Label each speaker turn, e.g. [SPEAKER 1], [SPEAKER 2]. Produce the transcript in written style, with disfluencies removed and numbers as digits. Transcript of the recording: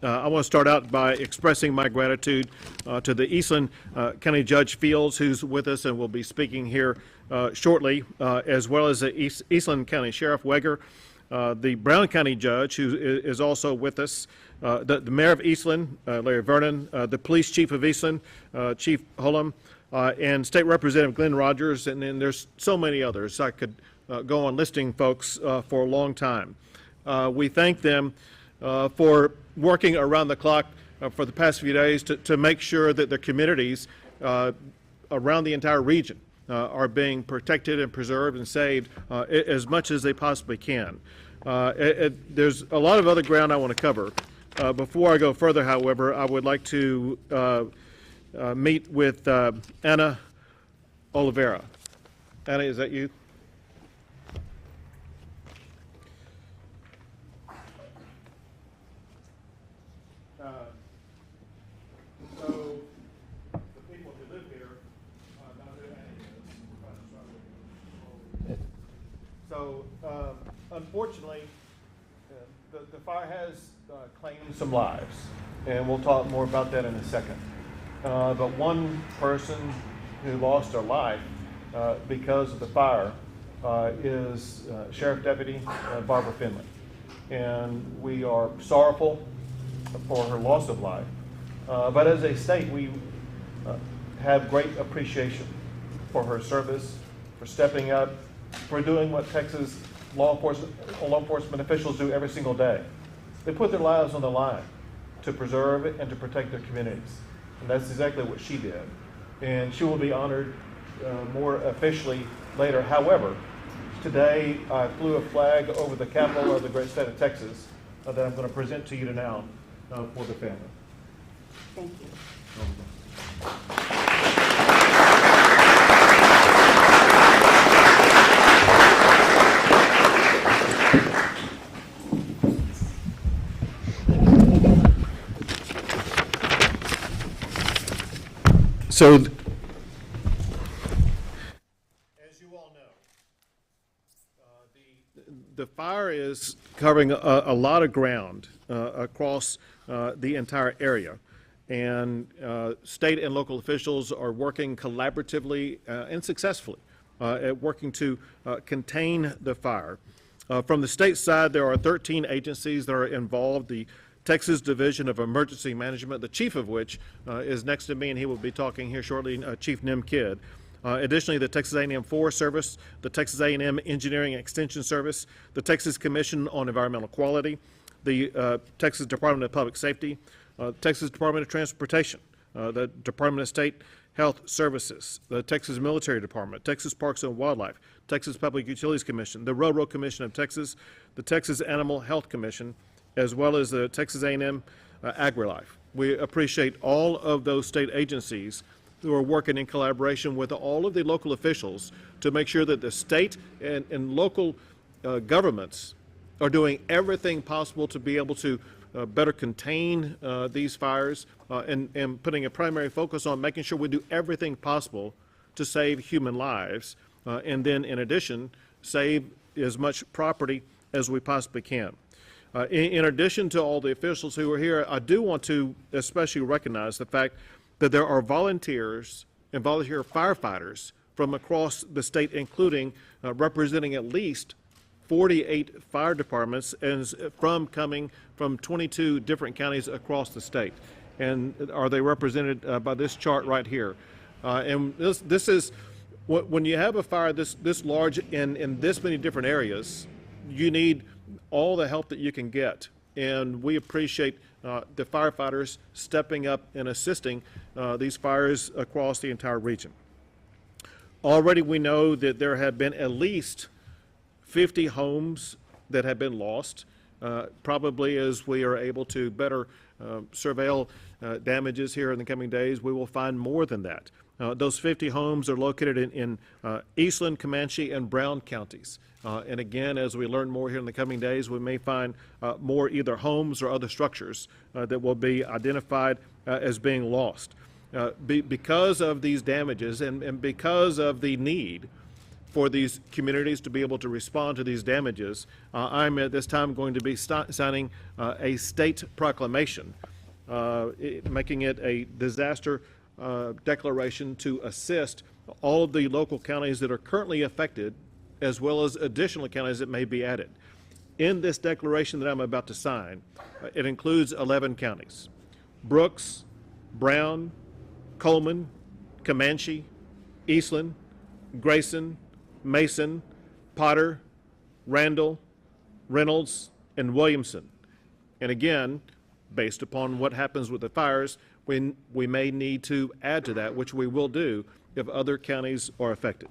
[SPEAKER 1] I want to start out by expressing my gratitude to the Eastland County Judge Fields, who's with us and will be speaking here shortly, as well as the Eastland County Sheriff Weger, the Brown County Judge, who is also with us, the Mayor of Eastland, Larry Vernon, the Police Chief of Eastland, Chief Hullum, and State Representative Glenn Rogers, and then there's so many others. I could go on listing folks for a long time. We thank them for working around the clock for the past few days to make sure that their communities around the entire region are being protected and preserved and saved as much as they possibly can. There's a lot of other ground I want to cover. Before I go further, however, I would like to meet with Anna Oliveira. Anna, is that you? So the people who live here know who Anna is. So unfortunately, the fire has claimed some lives, and we'll talk more about that in a second. But one person who lost their life because of the fire is Sheriff Deputy Barbara Finley. And we are sorrowful for her loss of life. But as a state, we have great appreciation for her service, for stepping up, for doing what Texas law enforcement officials do every single day. They put their lives on the line to preserve and to protect their communities. And that's exactly what she did. And she will be honored more officially later. However, today I flew a flag over the capital of the great state of Texas that I'm going to present to you now for the family.
[SPEAKER 2] Thank you.
[SPEAKER 1] So, as you all know, the fire is covering a lot of ground across the entire area, and state and local officials are working collaboratively and successfully at working to contain the fire. From the state side, there are 13 agencies that are involved. The Texas Division of Emergency Management, the chief of which is next to me, and he will be talking here shortly, Chief Nim Kidd. Additionally, the Texas A&M Forest Service, the Texas A&M Engineering Extension Service, the Texas Commission on Environmental Quality, the Texas Department of Public Safety, Texas Department of Transportation, the Department of State Health Services, the Texas Military Department, Texas Parks and Wildlife, Texas Public Utilities Commission, the Railroad Commission of Texas, the Texas Animal Health Commission, as well as the Texas A&M AgriLife. We appreciate all of those state agencies who are working in collaboration with all of the local officials to make sure that the state and local governments are doing everything possible to be able to better contain these fires and putting a primary focus on making sure we do everything possible to save human lives and then in addition save as much property as we possibly can. In addition to all the officials who are here, I do want to especially recognize the fact that there are volunteers and volunteer firefighters from across the state, including representing at least 48 fire departments and coming from 22 different counties across the state. And are they represented by this chart right here? And this is, when you have a fire this large in this many different areas, you need all the help that you can get, and we appreciate the firefighters stepping up and assisting these fires across the entire region. Already we know that there have been at least 50 homes that have been lost. Probably as we are able to better surveil damages here in the coming days, we will find more than that. Those 50 homes are located in Eastland, Comanche, and Brown counties. And again, as we learn more here in the coming days, we may find more either homes or other structures that will be identified as being lost. Because of these damages and because of the need for these communities to be able to respond to these damages, I'm at this time going to be signing a state proclamation, making it a disaster declaration to assist all of the local counties that are currently affected, as well as additional counties that may be added. In this declaration that I'm about to sign, it includes 11 counties: Brooks, Brown, Coleman, Comanche, Eastland, Grayson, Mason, Potter, Randall, Reynolds, and Williamson. And again, based upon what happens with the fires, we may need to add to that, which we will do if other counties are affected.